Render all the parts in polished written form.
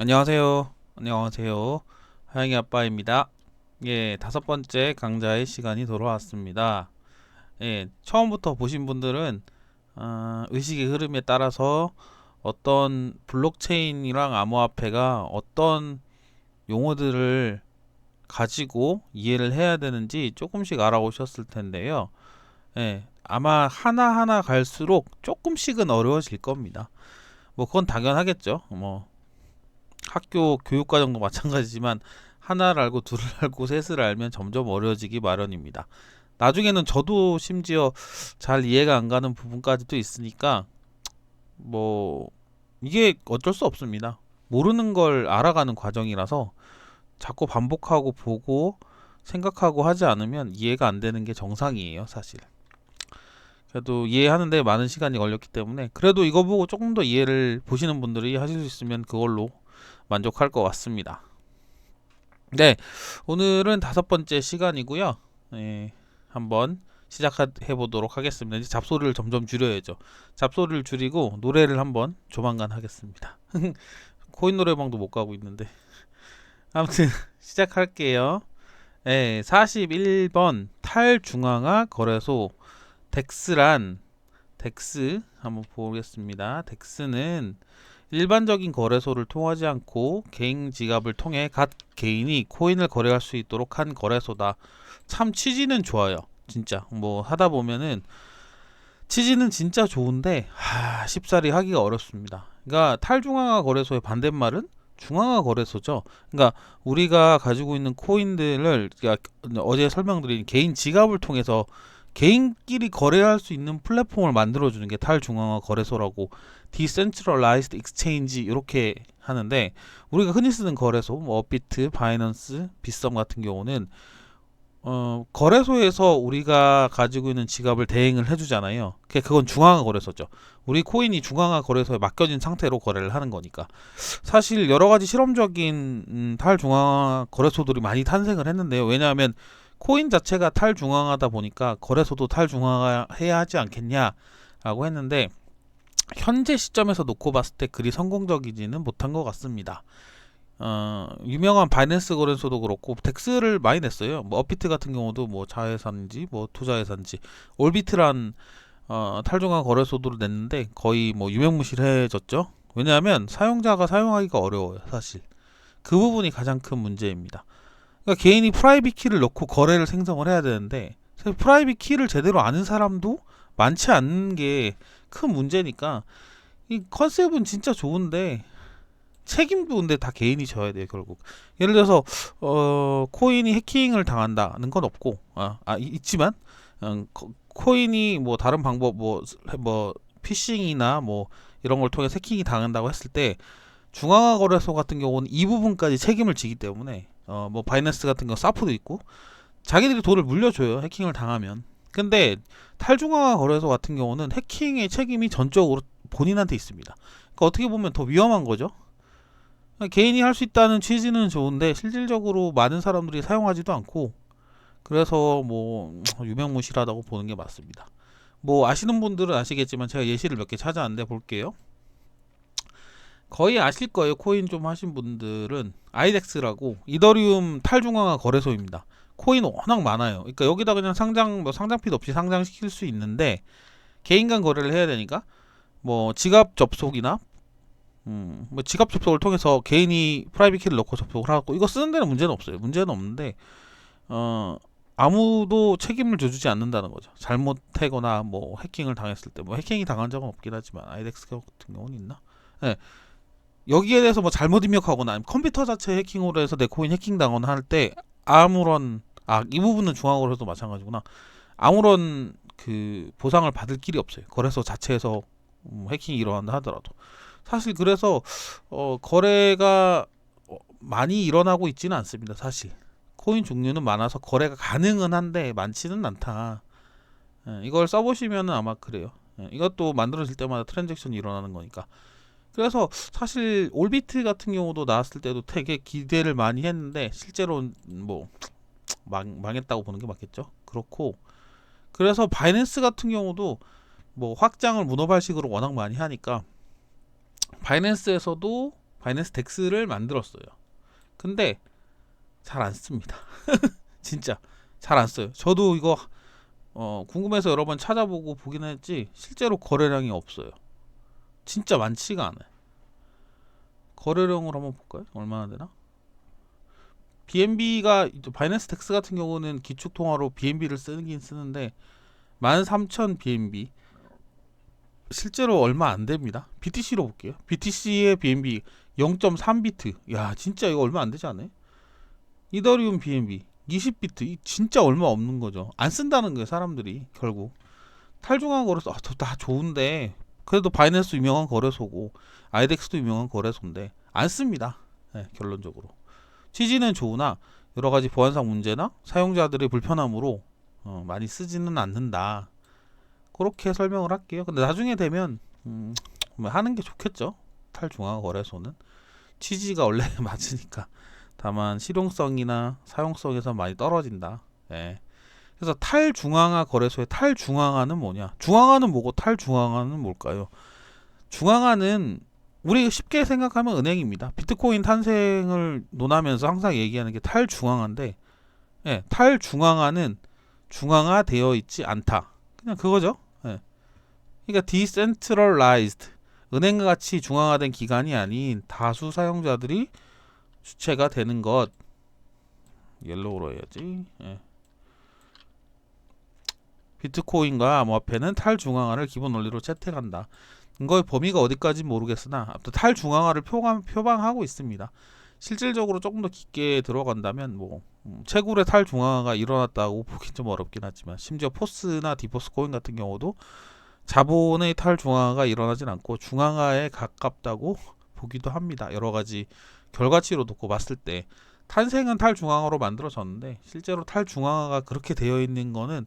안녕하세요. 안녕하세요. 하영이 아빠입니다. 예, 다섯 번째 강좌의 시간이 돌아왔습니다. 예, 처음부터 보신 분들은 의식의 흐름에 따라서 어떤 블록체인이랑 암호화폐가 어떤 용어들을 가지고 이해를 해야 되는지 조금씩 알아오셨을 텐데요. 예, 아마 하나하나 갈수록 조금씩은 어려워질 겁니다. 뭐 그건 당연하겠죠. 뭐 학교 교육과정도 마찬가지지만 하나를 알고 둘을 알고 셋을 알면 점점 어려워지기 마련입니다. 나중에는 저도 심지어 잘 이해가 안 가는 부분까지도 있으니까 뭐 이게 어쩔 수 없습니다. 모르는 걸 알아가는 과정이라서 자꾸 반복하고 보고 생각하고 하지 않으면 이해가 안 되는 게 정상이에요, 사실. 그래도 이해하는데 많은 시간이 걸렸기 때문에 그래도 이거 보고 조금 더 이해를 보시는 분들이 하실 수 있으면 그걸로 만족할 것 같습니다. 네, 오늘은 다섯 번째 시간이고요. 네, 한번 시작해 보도록 하겠습니다. 이제 잡소리를 점점 줄여야죠. 잡소리를 줄이고 노래를 한번 조만간 하겠습니다. 코인 노래방도 못 가고 있는데. 아무튼 시작할게요. 네, 41번 탈중앙화 거래소 덱스 한번 보겠습니다. 덱스는 일반적인 거래소를 통하지 않고 개인 지갑을 통해 각 개인이 코인을 거래할 수 있도록 한 거래소다. 참 취지는 좋아요. 진짜 뭐 하다 보면은 취지는 진짜 좋은데 쉽사리 하기가 어렵습니다. 그러니까 탈중앙화 거래소의 반대말은 중앙화 거래소죠. 그러니까 우리가 가지고 있는 코인들을 그러니까 어제 설명드린 개인 지갑을 통해서 개인끼리 거래할 수 있는 플랫폼을 만들어주는 게 탈중앙화 거래소라고 Decentralized Exchange 이렇게 하는데 우리가 흔히 쓰는 거래소 뭐 업비트, 바이넌스, 빗썸 같은 경우는 거래소에서 우리가 가지고 있는 지갑을 대행을 해주잖아요. 그건 중앙화 거래소죠. 우리 코인이 중앙화 거래소에 맡겨진 상태로 거래를 하는 거니까. 사실 여러 가지 실험적인 탈중앙화 거래소들이 많이 탄생을 했는데요. 왜냐하면 코인 자체가 탈중앙화다 보니까 거래소도 탈중앙화해야 하지 않겠냐라고 했는데 현재 시점에서 놓고 봤을 때 그리 성공적이지는 못한 것 같습니다. 유명한 바이낸스 거래소도 그렇고 덱스를 많이 냈어요. 뭐 업비트 같은 경우도 뭐 자회사인지 뭐 투자회사인지 올비트란 탈중앙 거래소도 냈는데 거의 뭐 유명무실해졌죠. 왜냐하면 사용자가 사용하기가 어려워요, 사실. 그 부분이 가장 큰 문제입니다. 그러니까 개인이 프라이빗 키를 넣고 거래를 생성을 해야 되는데 프라이빗 키를 제대로 아는 사람도 많지 않은 게 큰 문제니까 이 컨셉은 진짜 좋은데 책임도 근데 다 개인이 져야 돼요 결국. 예를 들어서 코인이 해킹을 당한다는 건 없고 있지만 코인이 뭐 다른 방법 뭐 피싱이나 뭐 이런 걸 통해 해킹이 당한다고 했을 때 중앙화 거래소 같은 경우는 이 부분까지 책임을 지기 때문에 뭐 바이낸스 같은 거 사프도 있고 자기들이 돈을 물려줘요 해킹을 당하면. 근데 탈중앙화 거래소 같은 경우는 해킹의 책임이 전적으로 본인한테 있습니다. 그러니까 어떻게 보면 더 위험한 거죠. 개인이 할 수 있다는 취지는 좋은데 실질적으로 많은 사람들이 사용하지도 않고 그래서 뭐 유명무실하다고 보는 게 맞습니다. 뭐 아시는 분들은 아시겠지만 제가 예시를 몇 개 찾아왔는데 볼게요. 거의 아실 거예요. 코인 좀 하신 분들은 아이덱스라고 이더리움 탈중앙화 거래소입니다. 코인 워낙 많아요. 그러니까 여기다 그냥 상장피도 없이 상장시킬 수 있는데 개인 간 거래를 해야 되니까 뭐 지갑 접속이나 뭐 지갑 접속을 통해서 개인이 프라이빗 키를 넣고 접속을 하고 이거 쓰는 데는 문제는 없어요. 문제는 없는데 어 아무도 책임을 져주지 않는다는 거죠. 잘못하거나 뭐 해킹을 당했을 때 뭐 해킹이 당한 적은 없긴 하지만 아이덱스 같은 경우는 있나? 네. 여기에 대해서 뭐 잘못 입력하거나 아니면 컴퓨터 자체 해킹으로 해서 내 코인 해킹 당하거나 할 때 아무런 이 부분은 중앙으로 해도 마찬가지구나. 아무런 그 보상을 받을 길이 없어요. 거래소 자체에서 해킹이 일어난다 하더라도. 사실 그래서 거래가 많이 일어나고 있지는 않습니다. 사실 코인 종류는 많아서 거래가 가능은 한데 많지는 않다. 이걸 써보시면 아마 그래요. 이것도 만들어질 때마다 트랜잭션이 일어나는 거니까. 그래서 사실 올비트 같은 경우도 나왔을 때도 되게 기대를 많이 했는데 실제로 뭐 망했다고 보는 게 맞겠죠. 그렇고 그래서 바이낸스 같은 경우도 뭐 확장을 문어발식으로 워낙 많이 하니까 바이낸스에서도 바이낸스 덱스를 만들었어요. 근데 잘 안 씁니다. 진짜 잘 안 써요. 저도 이거 궁금해서 여러 번 찾아보고 보긴 했지 실제로 거래량이 없어요. 진짜 많지가 않아요. 거래량으로 한번 볼까요? 얼마나 되나? BNB가 바이낸스 덱스 같은 경우는 기축통화로 BNB를 쓰긴 쓰는데 13,000 BNB 실제로 얼마 안 됩니다. BTC로 볼게요. BTC의 BNB 0.3비트. 야, 진짜 이거 얼마 안 되지 않아요? 이더리움 BNB 20비트. 진짜 얼마 없는 거죠. 안 쓴다는 거예요, 사람들이. 결국 탈중앙 거래소 다 좋은데 그래도 바이낸스 유명한 거래소고 아이덱스도 유명한 거래소인데 안 씁니다. 네, 결론적으로 취지는 좋으나 여러 가지 보안상 문제나 사용자들의 불편함으로 많이 쓰지는 않는다. 그렇게 설명을 할게요. 근데 나중에 되면 하는 게 좋겠죠. 탈중앙 거래소는 취지가 원래 맞으니까. 다만 실용성이나 사용성에서 많이 떨어진다. 예. 그래서 탈중앙화 거래소의 탈중앙화는 뭐냐? 중앙화는 뭐고 탈중앙화는 뭘까요? 중앙화는 우리 쉽게 생각하면 은행입니다. 비트코인 탄생을 논하면서 항상 얘기하는 게 탈중앙화인데, 예, 탈중앙화는 중앙화되어 있지 않다. 그냥 그거죠. 예. 그러니까 decentralized, 은행과 같이 중앙화된 기관이 아닌 다수 사용자들이 주체가 되는 것. 옐로우로 해야지. 예. 비트코인과 암호화폐는 탈중앙화를 기본 원리로 채택한다. 이거의 범위가 어디까지 모르겠으나 탈중앙화를 표방하고 있습니다. 실질적으로 조금 더 깊게 들어간다면 채굴의 탈중앙화가 일어났다고 보긴 좀 어렵긴 하지만 심지어 포스나 디포스 코인 같은 경우도 자본의 탈중앙화가 일어나진 않고 중앙화에 가깝다고 보기도 합니다. 여러 가지 결과치로 놓고 봤을 때 탄생은 탈중앙화로 만들어졌는데 실제로 탈중앙화가 그렇게 되어 있는 거는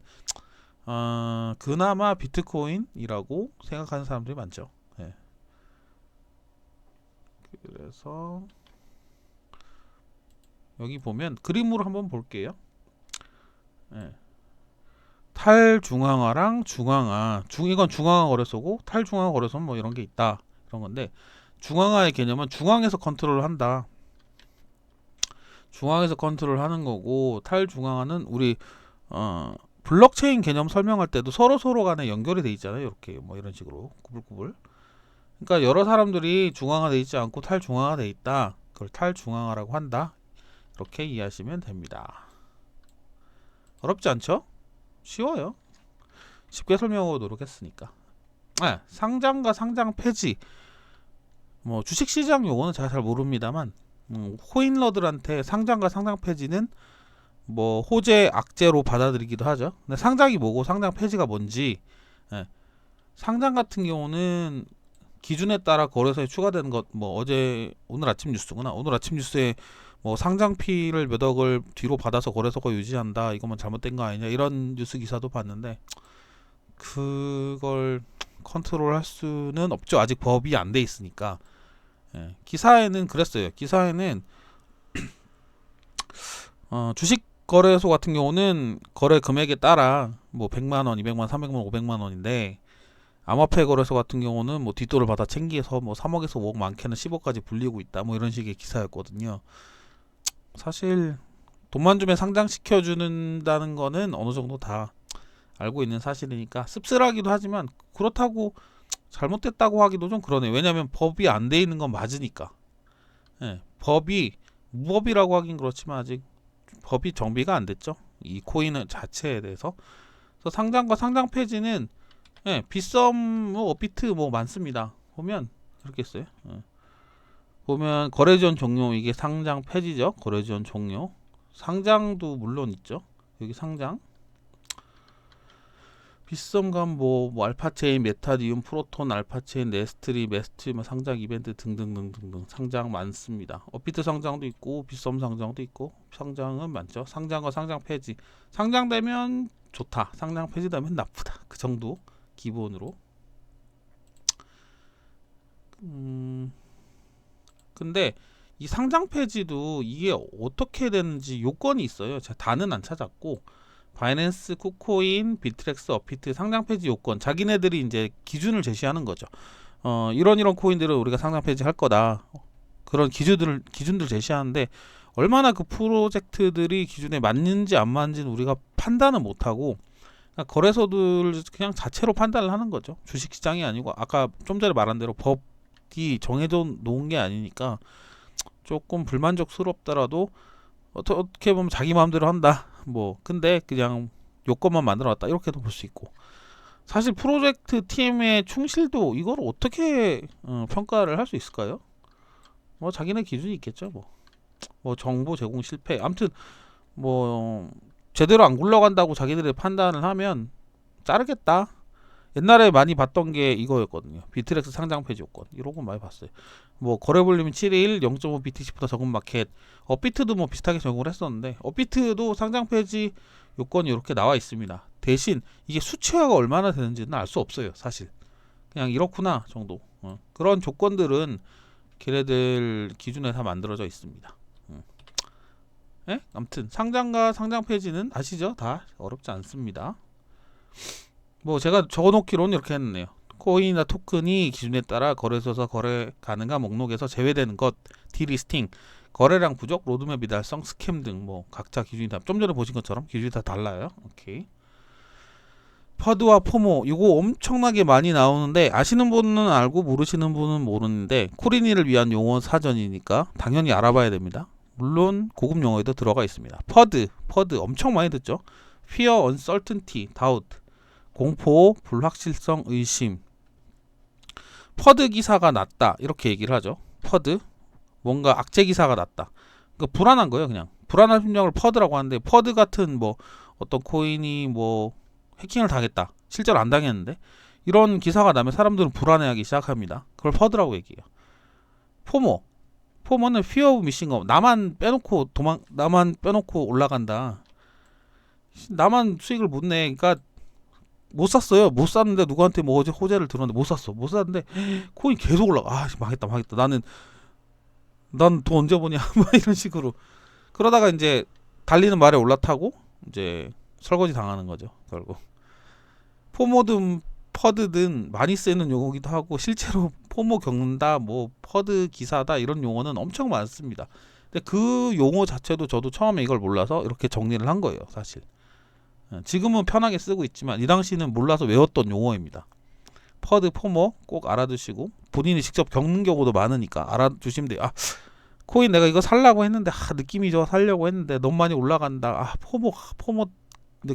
그나마 비트코인이라고 생각하는 사람들이 많죠. 네. 그래서 여기 보면 그림으로 한번 볼게요. 네. 탈중앙화랑 중앙화, 이건 중앙화 거래소고 탈중앙화 거래소는 뭐 이런 게 있다 이런 건데 중앙화의 개념은 중앙에서 컨트롤을 한다. 중앙에서 컨트롤하는 거고 탈중앙화는 우리 블록체인 개념 설명할 때도 서로 간에 연결이 돼 있잖아요. 이렇게 뭐 이런 식으로 구불구불. 그러니까 여러 사람들이 중앙화돼 있지 않고 탈중앙화돼 있다. 그걸 탈중앙화라고 한다. 이렇게 이해하시면 됩니다. 어렵지 않죠? 쉬워요. 쉽게 설명하고 노력했으니까. 상장과 상장 폐지. 뭐 주식시장 용어는 제가 잘 모릅니다만 코인러들한테 상장과 상장 폐지는 뭐 호재, 악재로 받아들이기도 하죠. 근데 상장이 뭐고 상장 폐지가 뭔지, 상장 같은 경우는 기준에 따라 거래소에 추가되는 것, 뭐 오늘 아침 뉴스구나. 오늘 아침 뉴스에 뭐 상장피를 몇 억을 뒤로 받아서 거래소가 유지한다. 이거만 잘못된 거 아니냐. 이런 뉴스 기사도 봤는데 그걸 컨트롤할 수는 없죠. 아직 법이 안 돼 있으니까. 기사에는 그랬어요. 기사에는 주식 거래소 같은 경우는 거래 금액에 따라 뭐 100만 원, 200만 원, 300만 원, 500만 원인데 암호화폐 거래소 같은 경우는 뭐 뒷돈을 받아 챙겨서 뭐 3억에서 5억 많게는 10억까지 불리고 있다. 뭐 이런 식의 기사였거든요. 사실 돈만 주면 상장시켜 준다는 거는 어느 정도 다 알고 있는 사실이니까 씁쓸하기도 하지만 그렇다고 잘못됐다고 하기도 좀 그러네. 왜냐하면 법이 안 돼 있는 건 맞으니까. 법이 무법이라고 하긴 그렇지만 아직 법이 정비가 안 됐죠. 이 코인 자체에 대해서. 그래서 상장과 상장 폐지는 빗썸, 뭐 업비트 뭐 많습니다. 보면 이렇게 써요. 보면 거래 지원 종료, 이게 상장 폐지죠. 거래 지원 종료. 상장도 물론 있죠. 여기 상장. 빗썸감 뭐 알파체인, 메타디움, 프로톤, 알파체인, 네스트리, 메스트, 뭐 상장 이벤트 등등등등등 상장 많습니다. 업비트 상장도 있고 빗썸 상장도 있고 상장은 많죠. 상장과 상장 폐지. 상장되면 좋다. 상장 폐지되면 나쁘다. 그 정도 기본으로. 근데 이 상장 폐지도 이게 어떻게 되는지 요건이 있어요. 제가 다는 안 찾았고 바이낸스, 쿠코인, 비트렉스, 업비트 상장 폐지 요건, 자기네들이 이제 기준을 제시하는 거죠. 이런 코인들을 우리가 상장 폐지 할 거다. 그런 기준들 제시하는데 얼마나 그 프로젝트들이 기준에 맞는지 안 맞는지는 우리가 판단은 못하고 그러니까 거래소들 그냥 자체로 판단을 하는 거죠. 주식시장이 아니고 아까 좀 전에 말한 대로 법이 정해져 놓은 게 아니니까 조금 불만족스럽더라도 어떻게 보면 자기 마음대로 한다. 뭐 근데 그냥 요건만 만들어놨다 이렇게도 볼 수 있고 사실 프로젝트 팀의 충실도 이걸 어떻게 평가를 할 수 있을까요? 뭐 자기네 기준이 있겠죠. 뭐 정보 제공 실패 아무튼 뭐 제대로 안 굴러간다고 자기들이 판단을 하면 자르겠다. 옛날에 많이 봤던 게 이거였거든요. 비트렉스 상장 폐지 요건 이런 거 많이 봤어요. 뭐 거래 볼륨이 7일 0.5 BTC보다 적은 마켓. 업비트도 뭐 비슷하게 적용을 했었는데 업비트도 상장 폐지 요건이 이렇게 나와 있습니다. 대신 이게 수치화가 얼마나 되는지는 알 수 없어요. 사실 그냥 이렇구나 정도. 그런 조건들은 걔네들 기준에 다 만들어져 있습니다. 예? 아무튼 상장과 상장 폐지는 아시죠? 다 어렵지 않습니다. 뭐 제가 적어놓기로는 이렇게 했네요. 코인이나 토큰이 기준에 따라 거래소에서 거래 가능한 목록에서 제외되는 것, 디리스팅, 거래량 부족, 로드맵 미달성, 스캠 등 뭐 각자 기준이 다 좀 전에 보신 것처럼 기준이 다 달라요. 오케이. 퍼드와 포모 이거 엄청나게 많이 나오는데 아시는 분은 알고 모르시는 분은 모르는데 코린이를 위한 용어 사전이니까 당연히 알아봐야 됩니다. 물론 고급 용어에도 들어가 있습니다. 퍼드 엄청 많이 듣죠. Fear, Uncertainty, Doubt, 공포, 불확실성, 의심. 퍼드 기사가 났다 이렇게 얘기를 하죠. 퍼드 뭔가 악재 기사가 났다. 그러니까 불안한 거예요. 그냥 불안한 심정을 퍼드라고 하는데 퍼드 같은 뭐 어떤 코인이 뭐 해킹을 당했다. 실제로 안 당했는데 이런 기사가 나면 사람들은 불안해하기 시작합니다. 그걸 퍼드라고 얘기해요. 포모는 fear of missing out. 나만 빼놓고 올라간다. 나만 수익을 못 내. 그러니까 못 샀어요. 못 샀는데 누구한테 뭐 어제 호재를 들었는데 못 샀어. 못 샀는데 코인 계속 올라가. 아 망했다. 난 돈 언제 보냐. 뭐 이런 식으로. 그러다가 이제 달리는 말에 올라타고 이제 설거지 당하는 거죠. 결국. 포모든 퍼드든 많이 쓰이는 용어기도 하고 실제로 포모 겪는다, 뭐 퍼드 기사다 이런 용어는 엄청 많습니다. 근데 그 용어 자체도 저도 처음에 이걸 몰라서 이렇게 정리를 한 거예요, 사실. 지금은 편하게 쓰고 있지만 이 당시는 몰라서 외웠던 용어입니다. 퍼드, 포모 꼭 알아두시고 본인이 직접 겪는 경우도 많으니까 알아두시면 돼요. 코인 내가 이거 살라고 했는데 느낌이 좋아 살려고 했는데 너무 많이 올라간다. 포모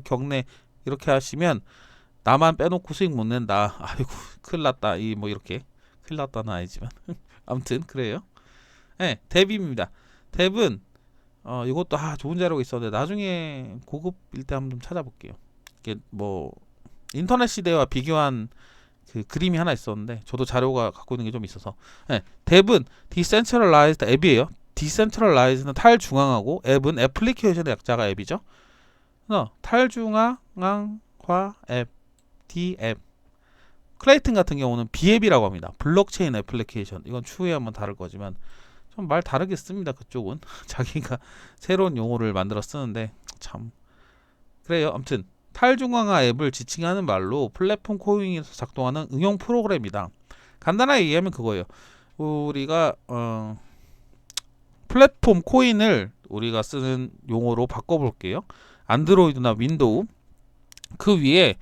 겪네. 이렇게 하시면 나만 빼놓고 수익 못 낸다. 아이고 큰일 났다. 뭐 이렇게 큰일 났다는 아니지만 아무튼 그래요. 네, 뎁입니다. 뎁은 이것도 좋은 자료가 있었는데 나중에 고급일 때 한번 좀 찾아볼게요. 이게 뭐 인터넷 시대와 비교한 그 그림이 하나 있었는데 저도 자료가 갖고 있는 게 좀 있어서. 네, 뎁은 Decentralized 앱이에요. Decentralized는 탈중앙하고 앱은 애플리케이션의 약자가 앱이죠. 탈중앙화 앱, D앱. 클레이튼 같은 경우는 B앱이라고 합니다. 블록체인 애플리케이션. 이건 추후에 한번 다룰 거지만 좀 말 다르게 씁니다. 그쪽은 자기가 새로운 용어를 만들어 쓰는데 참 그래요. 아무튼 탈중앙화 앱을 지칭하는 말로 플랫폼 코인에서 작동하는 응용 프로그램이다. 간단하게 얘기하면 그거예요. 우리가 플랫폼 코인을 우리가 쓰는 용어로 바꿔볼게요. 안드로이드나 윈도우 그 위에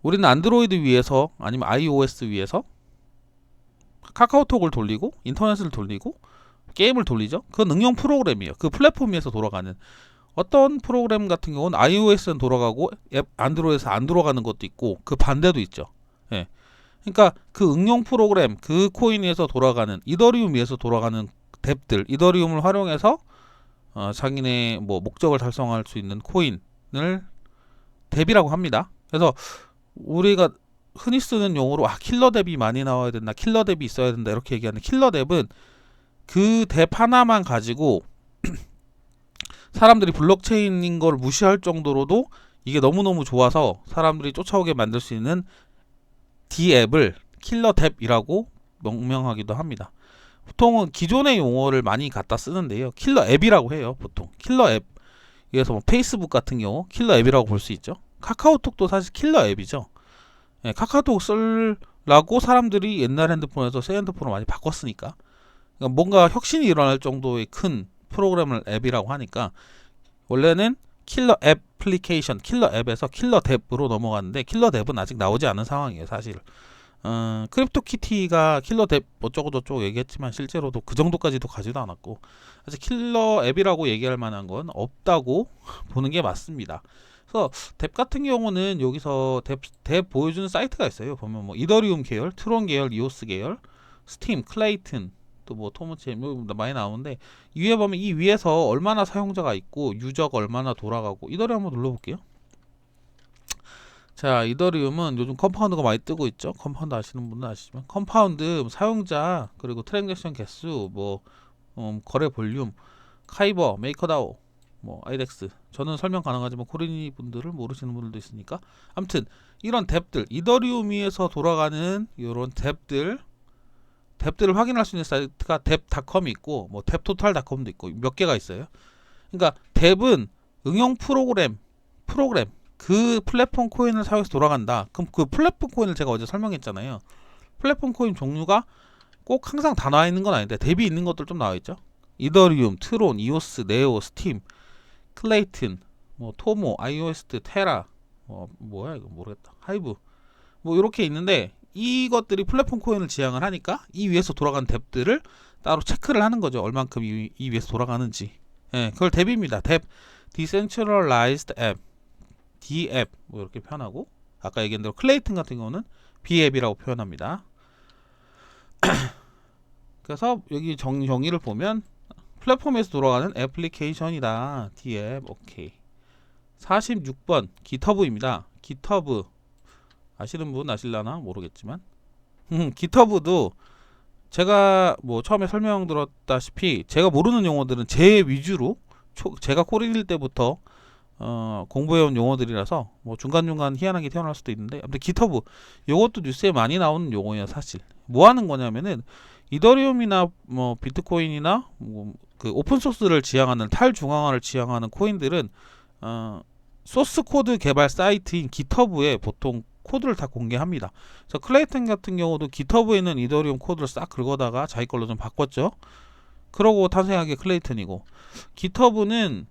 우리는 안드로이드 위에서 아니면 iOS 위에서 카카오톡을 돌리고 인터넷을 돌리고 게임을 돌리죠. 그건 응용 프로그램이에요. 그 플랫폼 위에서 돌아가는 어떤 프로그램 같은 경우는 iOS는 돌아가고 안드로이드에서 안 돌아가는 것도 있고 그 반대도 있죠. 예. 그러니까 그 응용 프로그램 그 코인 위에서 돌아가는 이더리움 위에서 돌아가는 뎁들 이더리움을 활용해서 자기네 뭐 목적을 달성할 수 있는 코인을 뎁이라고 합니다. 그래서 우리가 흔히 쓰는 용어로 킬러 뎁이 많이 나와야 된다, 킬러 뎁이 있어야 된다 이렇게 얘기하는 킬러 뎁은 그 뎁 하나만 가지고 사람들이 블록체인인 걸 무시할 정도로도 이게 너무너무 좋아서 사람들이 쫓아오게 만들 수 있는 D앱을 킬러 뎁이라고 명명하기도 합니다. 보통은 기존의 용어를 많이 갖다 쓰는데요. 킬러 앱이라고 해요. 보통 킬러 앱. 그래서 뭐 페이스북 같은 경우 킬러 앱이라고 볼 수 있죠. 카카오톡도 사실 킬러 앱이죠. 카카오톡 쓰려고 사람들이 옛날 핸드폰에서 새 핸드폰으로 많이 바꿨으니까 그러니까 뭔가 혁신이 일어날 정도의 큰 프로그램을 앱이라고 하니까 원래는 킬러 애플리케이션, 킬러 앱에서 킬러 뎁으로 넘어갔는데 킬러 뎁은 아직 나오지 않은 상황이에요, 사실. 크립토키티가 킬러 뎁 어쩌고저쩌고 얘기했지만 실제로도 그 정도까지도 가지도 않았고 아직 킬러 앱이라고 얘기할 만한 건 없다고 보는 게 맞습니다. 그래서 뎁 같은 경우는 여기서 뎁 보여주는 사이트가 있어요. 보면 뭐 이더리움 계열, 트론 계열, 이오스 계열, 스팀, 클레이튼, 또 뭐 토모체 뭐 많이 나오는데 이 위에 보면 이 위에서 얼마나 사용자가 있고 유저가 얼마나 돌아가고 이더리움 한번 눌러볼게요. 자, 이더리움은 요즘 컴파운드가 많이 뜨고 있죠. 컴파운드 아시는 분은 아시지만 컴파운드 사용자 그리고 트랜잭션 개수 뭐 거래 볼륨 카이버 메이커다오 뭐 아이덱스 저는 설명 가능하지만 코리니 분들을 모르시는 분들도 있으니까 아무튼 이런 뎁들 이더리움 위에서 돌아가는 이런 뎁들을 확인할 수 있는 사이트가 뎁닷컴이 있고 뭐 뎁토탈닷컴도 있고 몇 개가 있어요. 그러니까 뎁은 응용 프로그램 그 플랫폼 코인을 사용해서 돌아간다. 그럼 그 플랫폼 코인을 제가 어제 설명했잖아요. 플랫폼 코인 종류가 꼭 항상 다 나와 있는 건 아닌데 뎁이 있는 것들 좀 나와 있죠. 이더리움, 트론, 이오스, 네오, 스팀, 클레이튼, 뭐 토모, 아이오에스트, 테라, 뭐야 이거 모르겠다. 하이브, 뭐 이렇게 있는데 이것들이 플랫폼 코인을 지향을 하니까 이 위에서 돌아가는 뎁들을 따로 체크를 하는 거죠. 얼만큼 이 위에서 돌아가는지. 예, 그걸 뎁입니다. 뎁, Decentralized App, D앱 뭐 이렇게 표현하고 아까 얘기한 대로 클레이튼 같은 경우는 B앱이라고 표현합니다. 그래서 여기 정의를 보면 플랫폼에서 돌아가는 애플리케이션이다. D앱 오케이. 46번 GitHub입니다. GitHub 아시는 분 아실라나 모르겠지만 GitHub도 제가 뭐 처음에 설명드렸다시피 제가 모르는 용어들은 제 위주로 제가 코리일 때부터 공부해온 용어들이라서 뭐 중간중간 희한하게 태어날 수도 있는데 아무튼 GitHub 요것도 뉴스에 많이 나오는 용어예요. 사실 뭐 하는 거냐면은 이더리움이나 뭐 비트코인이나 뭐 그 오픈소스를 지향하는 탈중앙화를 지향하는 코인들은 소스 코드 개발 사이트인 GitHub에 보통 코드를 다 공개합니다. 그래서 클레이튼 같은 경우도 GitHub에 있는 이더리움 코드를 싹 긁어다가 자기 걸로 좀 바꿨죠. 그러고 탄생한 게 클레이튼이고 GitHub는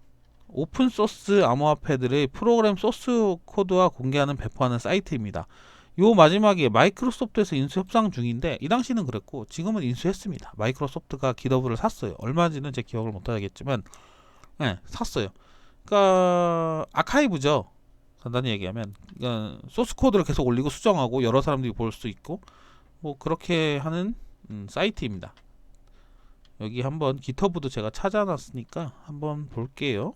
오픈소스 암호화폐들의 프로그램 소스 코드와 공개하는 배포하는 사이트입니다. 요 마지막에 마이크로소프트에서 인수 협상 중인데 이 당시는 그랬고 지금은 인수했습니다. 마이크로소프트가 GitHub를 샀어요. 얼마인지는 제 기억을 못하겠지만 네, 샀어요. 그러니까 아카이브죠. 간단히 얘기하면 그러니까 소스 코드를 계속 올리고 수정하고 여러 사람들이 볼 수 있고 뭐 그렇게 하는 사이트입니다. 여기 한번 GitHub도 제가 찾아놨으니까 한번 볼게요.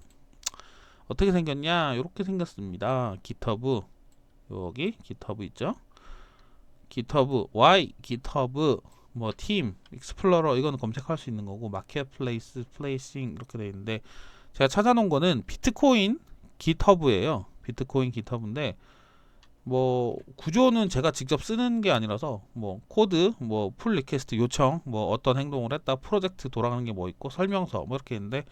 어떻게 생겼냐? 이렇게 생겼습니다. GitHub 여기 GitHub 있죠? GitHub Y GitHub 뭐 팀 익스플로러 이거는 검색할 수 있는 거고 마켓플레이스 플레이싱 이렇게 되어 있는데 제가 찾아놓은 거는 비트코인 GitHub예요. 비트코인 GitHub인데 뭐 구조는 제가 직접 쓰는 게 아니라서 뭐 코드 뭐 풀 리퀘스트 요청 뭐 어떤 행동을 했다 프로젝트 돌아가는 게 뭐 있고 설명서 뭐 이렇게 있는데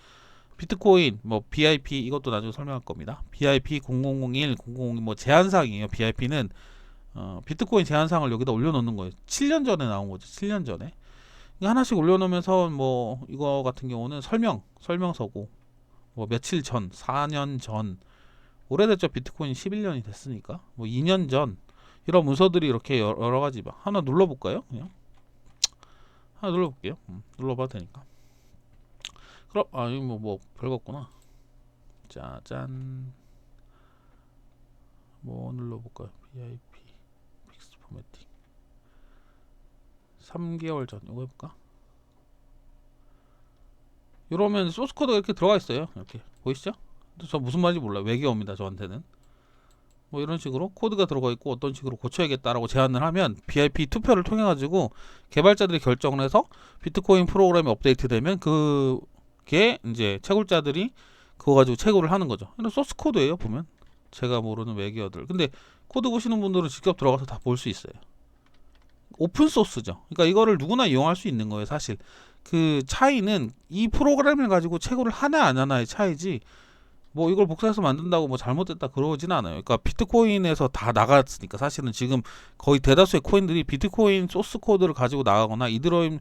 비트코인 뭐 BIP 이것도 나중에 설명할 겁니다. BIP 0001 002 뭐 제한사항이에요. BIP는 비트코인 제한사항을 여기다 올려놓는 거예요. 7년 전에 나온 거죠. 7년 전에 하나씩 올려놓으면서 뭐 이거 같은 경우는 설명서고 뭐 며칠 전 4년 전 오래됐죠. 비트코인 11년이 됐으니까 뭐 2년 전 이런 문서들이 이렇게 여러 가지 하나 눌러볼까요? 그냥 하나 눌러볼게요. 눌러봐도 되니까. 그럼 이거 뭐 별거 없구나. 짜잔. 뭐 눌러볼까요? BIP 픽스 포매팅 3개월 전 이거 해볼까? 이러면 소스 코드가 이렇게 들어가 있어요. 이렇게 보이시죠? 저 무슨 말인지 몰라요. 외계어입니다. 저한테는 뭐 이런 식으로 코드가 들어가 있고 어떤 식으로 고쳐야겠다라고 제안을 하면 BIP 투표를 통해 가지고 개발자들이 결정을 해서 비트코인 프로그램이 업데이트되면 그게 이제 채굴자들이 그거 가지고 채굴을 하는 거죠. 이런 소스 코드예요. 보면 제가 모르는 외계어들. 근데 코드 보시는 분들은 직접 들어가서 다 볼 수 있어요. 오픈 소스죠. 그러니까 이거를 누구나 이용할 수 있는 거예요. 사실 그 차이는 이 프로그램을 가지고 채굴을 하나 안 하나의 차이지 뭐 이걸 복사해서 만든다고 뭐 잘못됐다 그러진 않아요. 그러니까 비트코인에서 다 나갔으니까 사실은 지금 거의 대다수의 코인들이 비트코인 소스 코드를 가지고 나가거나 이더리움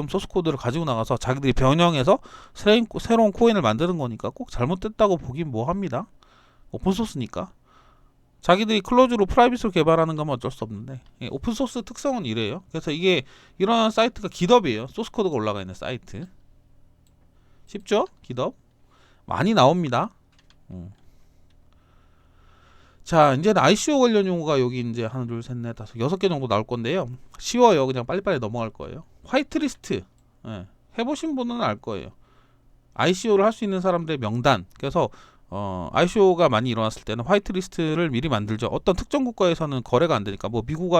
소스 코드를 가지고 나가서 자기들이 변형해서 새로운 코인을 만드는 거니까 꼭 잘못됐다고 보긴 뭐합니다. 오픈소스니까. 자기들이 클로즈로 프라이빗으로 개발하는 거면 어쩔 수 없는데, 예, 오픈소스 특성은 이래요. 그래서 이게 이런 사이트가 깃업이에요. 소스 코드가 올라가 있는 사이트. 쉽죠? 깃업 많이 나옵니다. 자, 이제는 ICO 관련 용어가 여기 이제 하나, 둘, 셋, 넷, 다섯, 6개 정도 나올 건데요. 쉬워요. 그냥 빨리빨리 넘어갈 거예요. 화이트리스트. 예, 해보신 분은 알 거예요. ICO를 할 수 있는 사람들의 명단. 그래서 ICO가 많이 일어났을 때는 화이트리스트를 미리 만들죠. 어떤 특정 국가에서는 거래가 안 되니까, 뭐 미국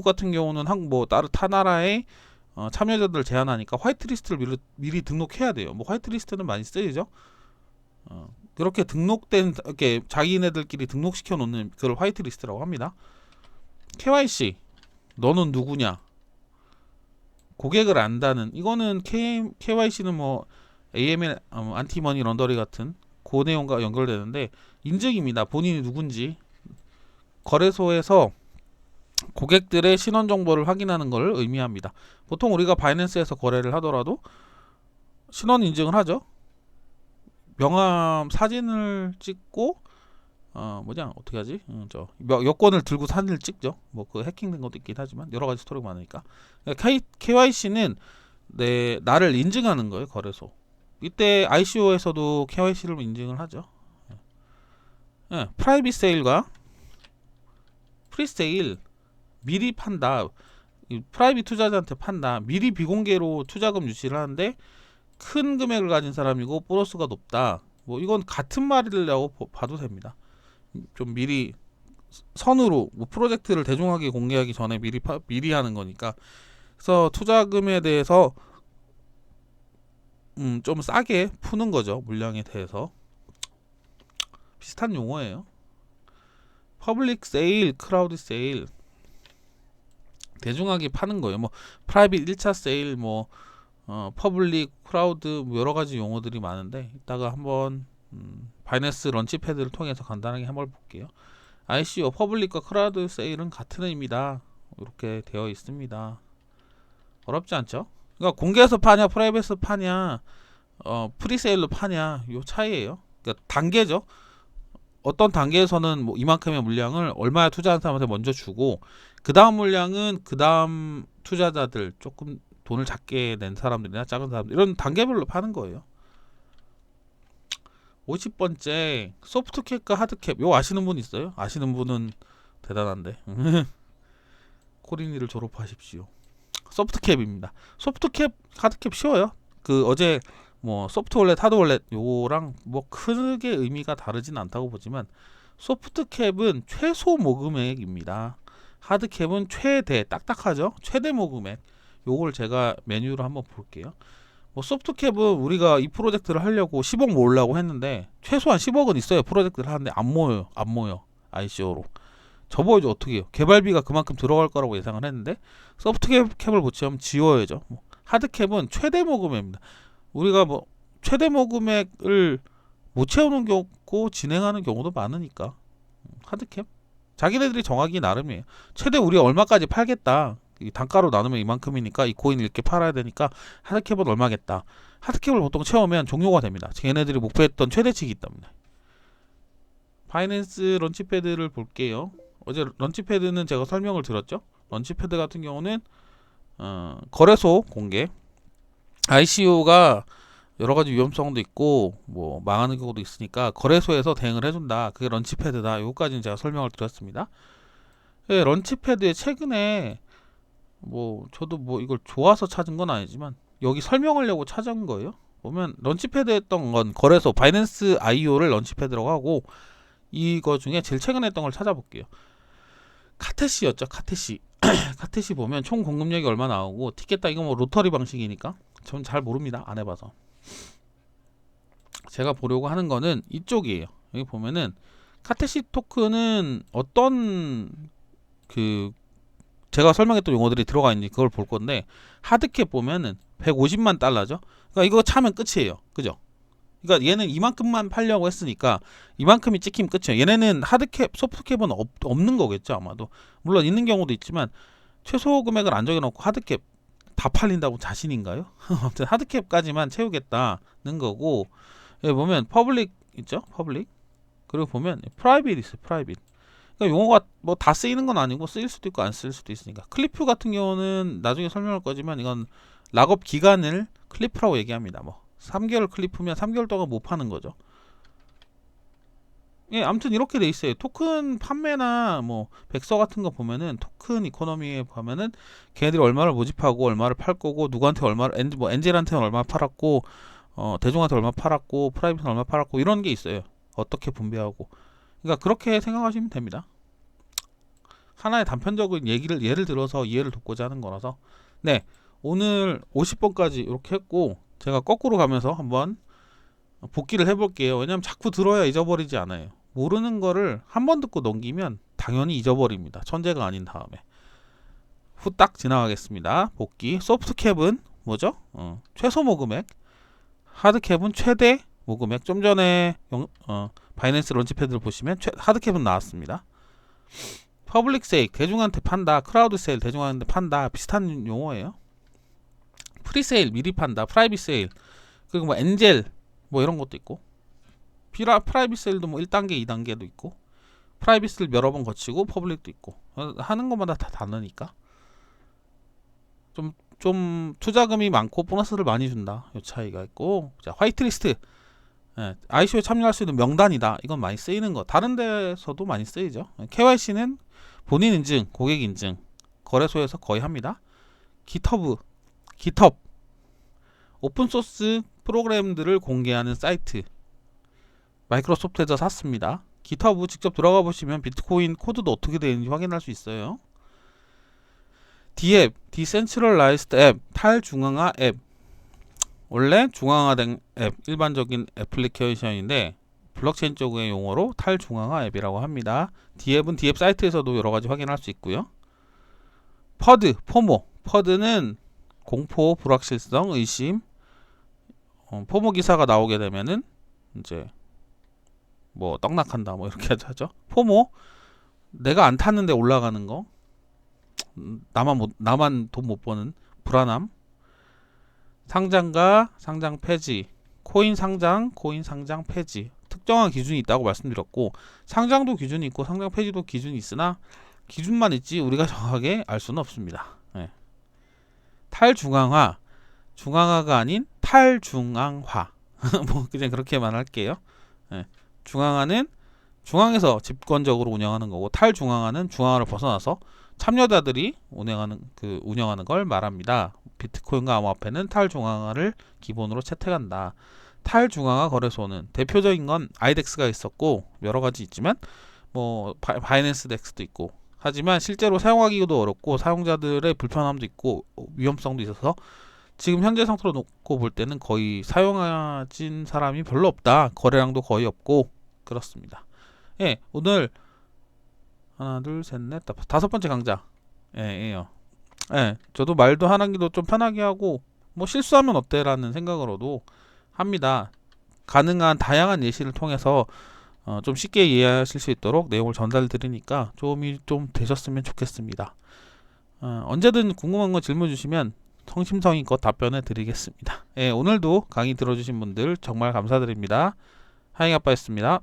같은 경우는 뭐 다른 타 나라의 참여자들을 제한하니까 화이트리스트를 미리 등록해야 돼요. 뭐 화이트리스트는 많이 쓰이죠. 그렇게 등록된, 이렇게 자기네들끼리 등록시켜 놓는 그걸 화이트리스트라고 합니다. KYC, 너는 누구냐, 고객을 안다는, 이거는 KYC는 뭐 AML, 안티머니 런더리 같은 그 내용과 연결되는데, 인증입니다. 본인이 누군지. 거래소에서 고객들의 신원 정보를 확인하는 것을 의미합니다. 보통 우리가 바이낸스에서 거래를 하더라도 신원 인증을 하죠. 명함 사진을 찍고 어떻게 하지? 여권을 들고 사진을 찍죠. 뭐 그 해킹된 것도 있긴 하지만 여러 가지 스토리가 많으니까. KYC는 나를 인증하는 거예요, 거래소. 이때 ICO에서도 KYC를 인증을 하죠. 예, 프라이빗 세일과 프리세일, 미리 판다. 프라이빗 투자자한테 판다. 미리 비공개로 투자금 유치를 하는데 큰 금액을 가진 사람이고 보너스가 높다. 뭐 이건 같은 말이라고 봐도 됩니다. 좀 미리 선으로 뭐 프로젝트를 대중하게 공개하기 전에 미리 하는 거니까. 그래서 투자금에 대해서 좀 싸게 푸는 거죠. 물량에 대해서. 비슷한 용어예요. 퍼블릭 세일, 크라우드 세일. 대중하게 파는 거예요. 뭐 프라이빗 1차 세일, 뭐 퍼블릭, 크라우드, 뭐 여러 가지 용어들이 많은데 이따가 한번 바이낸스 런치패드를 통해서 간단하게 한번 볼게요. ICO, 퍼블릭과 크라우드 세일은 같은 의미다. 이렇게 되어 있습니다. 어렵지 않죠? 그러니까 공개해서 파냐, 프라이빗에서 파냐, 프리세일로 파냐, 요 차이예요. 그러니까 단계죠. 어떤 단계에서는 뭐 이만큼의 물량을 얼마에 투자한 사람한테 먼저 주고, 그 다음 물량은 그 다음 투자자들, 조금 돈을 작게 낸 사람들이나 작은 사람들, 이런 단계별로 파는 거예요. 50번째 소프트캡과 하드캡. 요 아시는 분 있어요? 아시는 분은 대단한데. 코리니를 졸업하십시오. 소프트캡입니다. 소프트캡, 하드캡 쉬워요. 그 어제 뭐 소프트월렛, 하드월렛 요거랑 뭐 크게 의미가 다르진 않다고 보지만, 소프트캡은 최소 모금액입니다. 하드캡은 최대, 딱딱하죠? 최대 모금액. 요걸 제가 메뉴로 한번 볼게요. 뭐 소프트캡은 우리가 이 프로젝트를 하려고 10억 모으려고 했는데 최소한 10억은 있어야 프로젝트를 하는데 안 모여 ICO로. 접어야죠. 어떻게 해요? 개발비가 그만큼 들어갈 거라고 예상을 했는데 소프트캡을 붙이면 지워야죠. 하드캡은 최대 모금액입니다. 우리가 뭐 최대 모금액을 못 채우는 경우 진행하는 경우도 많으니까 하드캡 자기네들이 정하기 나름이에요. 최대 우리가 얼마까지 팔겠다, 이 단가로 나누면 이만큼이니까 이 코인을 이렇게 팔아야 되니까 하드캡은 얼마겠다. 하드캡을 보통 채우면 종료가 됩니다. 걔네들이 목표했던 최대치기 있답니다. 바이낸스 런치패드를 볼게요. 어제 런치패드는 제가 설명을 드렸죠. 런치패드 같은 경우는 거래소 공개, ICO가 여러 가지 위험성도 있고 뭐 망하는 경우도 있으니까 거래소에서 대응을 해준다. 그게 런치패드다. 요거까지는 제가 설명을 드렸습니다. 네, 런치패드에 최근에 뭐 저도 뭐 이걸 좋아서 찾은 건 아니지만 여기 설명하려고 찾은 거예요. 보면 런치패드 했던 건 거래소 바이낸스 IO를 런치패드라고 하고, 이거 중에 제일 최근에 했던 걸 찾아볼게요. 카테시였죠. 카테시. 카테시 보면 총 공급력이 얼마 나오고 티켓 이거 뭐 로터리 방식이니까 전 잘 모릅니다. 안 해봐서. 제가 보려고 하는 거는 이쪽이에요. 여기 보면은 카테시 토큰은 어떤 제가 설명했던 용어들이 들어가 있는지 그걸 볼 건데, 하드캡 보면은 150만 달러죠. 그러니까 이거 차면 끝이에요. 그죠? 그러니까 얘는 이만큼만 팔려고 했으니까 이만큼이 찍히면 끝이에요. 얘네는 하드캡, 소프트캡은 없는 거겠죠 아마도. 물론 있는 경우도 있지만 최소 금액을 안 정해놓고 하드캡 다 팔린다고 자신인가요? 아무튼 하드캡까지만 채우겠다는 거고, 여기 보면 퍼블릭 있죠? 퍼블릭. 그리고 보면 프라이빗 있어요. 프라이빗. 그러니까 용어가 뭐 다 쓰이는 건 아니고 쓰일 수도 있고 안 쓰일 수도 있으니까. 클리프 같은 경우는 나중에 설명할 거지만 이건 락업 기간을 클리프라고 얘기합니다. 뭐 3개월 클리프면 3개월 동안 못 파는 거죠. 예, 아무튼 이렇게 돼 있어요. 토큰 판매나 뭐 백서 같은 거 보면은 토큰 이코노미에 보면은 걔네들이 얼마를 모집하고 얼마를 팔 거고 누구한테 얼마를 뭐 엔젤한테는 얼마 팔았고 대중한테 얼마 팔았고 프라이빗은 얼마 팔았고 이런 게 있어요. 어떻게 분배하고. 그러니까 그렇게 생각하시면 됩니다. 하나의 단편적인 예를 들어서 이해를 돕고자 하는 거라서. 네, 오늘 50번까지 이렇게 했고 제가 거꾸로 가면서 한번 복기를 해볼게요. 왜냐면 자꾸 들어야 잊어버리지 않아요. 모르는 거를 한 번 듣고 넘기면 당연히 잊어버립니다. 천재가 아닌 다음에. 후딱 지나가겠습니다. 복기. 소프트캡은 뭐죠? 최소 모금액. 하드캡은 최대 모금액. 좀 전에 바이낸스 런치패드를 보시면 하드캡은 나왔습니다. 퍼블릭 세일, 대중한테 판다. 크라우드 세일, 대중한테 판다. 비슷한 용어예요. 프리세일, 미리 판다. 프라이빗 세일, 그리고 뭐 엔젤 뭐 이런 것도 있고, 프라이빗 세일도 뭐 1단계, 2단계도 있고, 프라이빗을 여러 번 거치고 퍼블릭도 있고, 하는 것마다 다 다르니까 좀 투자금이 많고 보너스를 많이 준다, 요 차이가 있고. 자, 화이트리스트, 예, ICO에 참여할 수 있는 명단이다. 이건 많이 쓰이는 거. 다른 데서도 많이 쓰이죠. KYC는 본인 인증, 고객 인증, 거래소에서 거의 합니다. 깃허브, 깃헙, 오픈소스 프로그램들을 공개하는 사이트. 마이크로소프트에서 샀습니다. 깃허브 직접 들어가 보시면 비트코인 코드도 어떻게 되는지 확인할 수 있어요. D앱, 디센트럴라이즈드 앱, 탈중앙화 앱. 원래 중앙화된 앱, 일반적인 애플리케이션인데 블록체인 쪽의 용어로 탈중앙화 앱이라고 합니다. D앱은 D앱 사이트에서도 여러가지 확인할 수 있고요. 퍼드, 포모. 퍼드는 공포, 불확실성, 의심. 포모 기사가 나오게 되면은 이제 뭐 떡락한다 뭐 이렇게 하죠. 포모, 내가 안 탔는데 올라가는 거, 나만 돈 못 버는 불안함. 상장과 상장 폐지, 코인 상장 폐지. 특정한 기준이 있다고 말씀드렸고, 상장도 기준이 있고 상장 폐지도 기준이 있으나 기준만 있지 우리가 정확하게 알 수는 없습니다. 네. 탈중앙화, 중앙화가 아닌 탈중앙화. 뭐 그냥 그렇게만 할게요. 네. 중앙화는 중앙에서 집권적으로 운영하는 거고, 탈중앙화는 중앙화를 벗어나서 참여자들이 운영하는 걸 말합니다. 비트코인과 암호화폐는 탈중앙화를 기본으로 채택한다. 탈중앙화 거래소는 대표적인 건 아이덱스가 있었고 여러 가지 있지만 뭐 바이낸스 덱스도 있고, 하지만 실제로 사용하기도 어렵고 사용자들의 불편함도 있고 위험성도 있어서 지금 현재 상태로 놓고 볼 때는 거의 사용하진 사람이 별로 없다. 거래량도 거의 없고 그렇습니다. 예, 오늘 하나, 둘, 셋, 넷, 다섯 번째 강좌. 예요. 예, 저도 말도 하기도 좀 편하게 하고 뭐 실수하면 어때라는 생각으로도 합니다. 가능한 다양한 예시를 통해서 좀 쉽게 이해하실 수 있도록 내용을 전달 드리니까 도움이 좀 되셨으면 좋겠습니다. 언제든 궁금한 거 질문 주시면 성심성의껏 답변해 드리겠습니다. 예, 오늘도 강의 들어주신 분들 정말 감사드립니다. 하잉아빠였습니다.